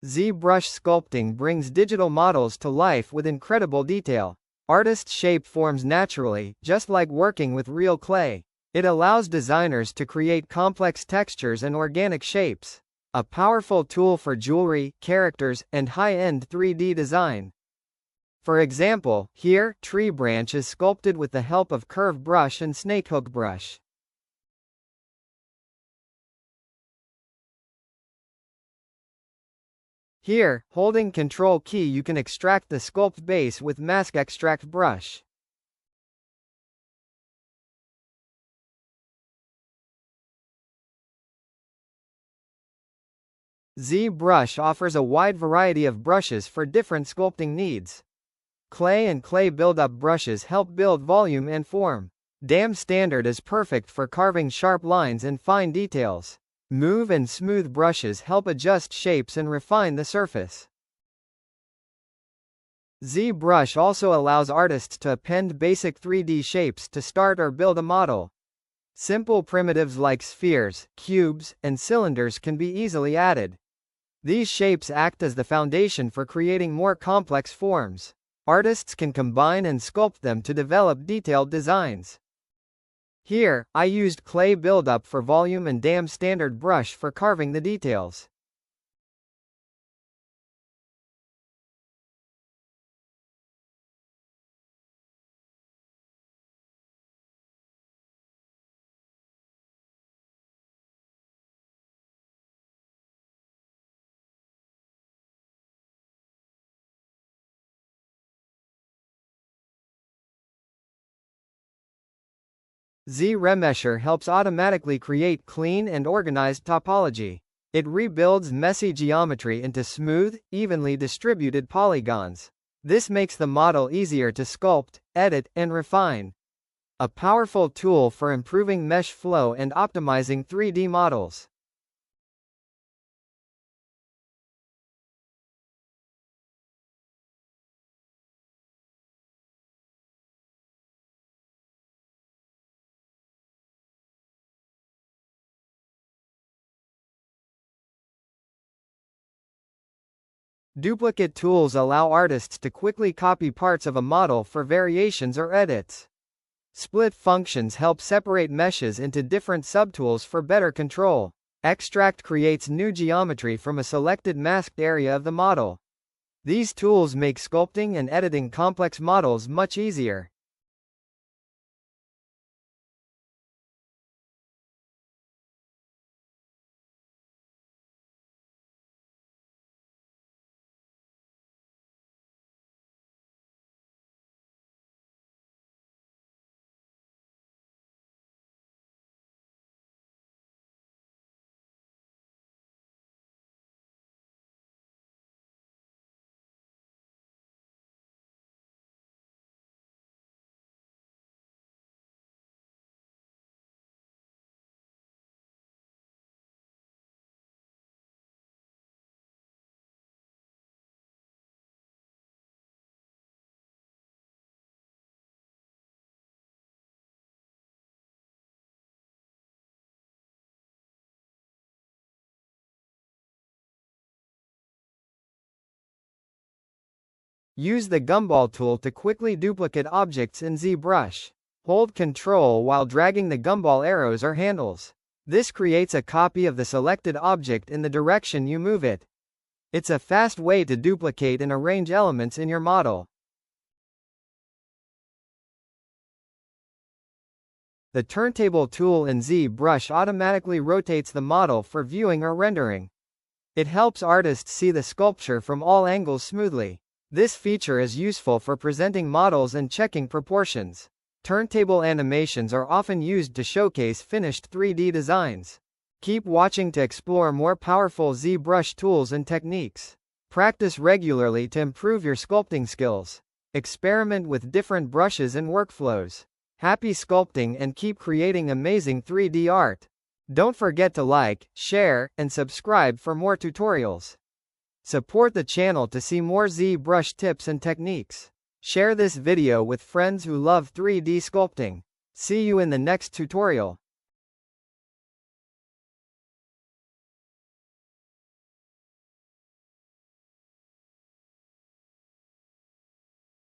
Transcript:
ZBrush sculpting brings digital models to life with incredible detail. Artists shape forms naturally, just like working with real clay. It allows designers to create complex textures and organic shapes. A powerful tool for jewelry, characters, and high-end 3D design. For example, here, tree branch is sculpted with the help of curve brush and snakehook brush. Here, holding Ctrl key you can extract the sculpt base with mask extract brush. ZBrush offers a wide variety of brushes for different sculpting needs. Clay and clay build-up brushes help build volume and form. Dam Standard is perfect for carving sharp lines and fine details. Move and smooth brushes help adjust shapes and refine the surface. ZBrush also allows artists to append basic 3D shapes to start or build a model. Simple primitives like spheres, cubes, and cylinders can be easily added. These shapes act as the foundation for creating more complex forms. Artists can combine and sculpt them to develop detailed designs. Here, I used clay buildup for volume and Dam Standard brush for carving the details. Z-Remesher helps automatically create clean and organized topology. It rebuilds messy geometry into smooth, evenly distributed polygons. This makes the model easier to sculpt, edit, and refine. A powerful tool for improving mesh flow and optimizing 3D models. Duplicate tools allow artists to quickly copy parts of a model for variations or edits. Split functions help separate meshes into different subtools for better control. Extract creates new geometry from a selected masked area of the model. These tools make sculpting and editing complex models much easier. Use the gumball tool to quickly duplicate objects in ZBrush. Hold Ctrl while dragging the gumball arrows or handles. This creates a copy of the selected object in the direction you move it. It's a fast way to duplicate and arrange elements in your model. The turntable tool in ZBrush automatically rotates the model for viewing or rendering. It helps artists see the sculpture from all angles smoothly. This feature is useful for presenting models and checking proportions. Turntable animations are often used to showcase finished 3D designs. Keep watching to explore more powerful ZBrush tools and techniques. Practice regularly to improve your sculpting skills. Experiment with different brushes and workflows. Happy sculpting and keep creating amazing 3D art. Don't forget to like, share, and subscribe for more tutorials. Support the channel to see more ZBrush tips and techniques. Share this video with friends who love 3D sculpting. See you in the next tutorial.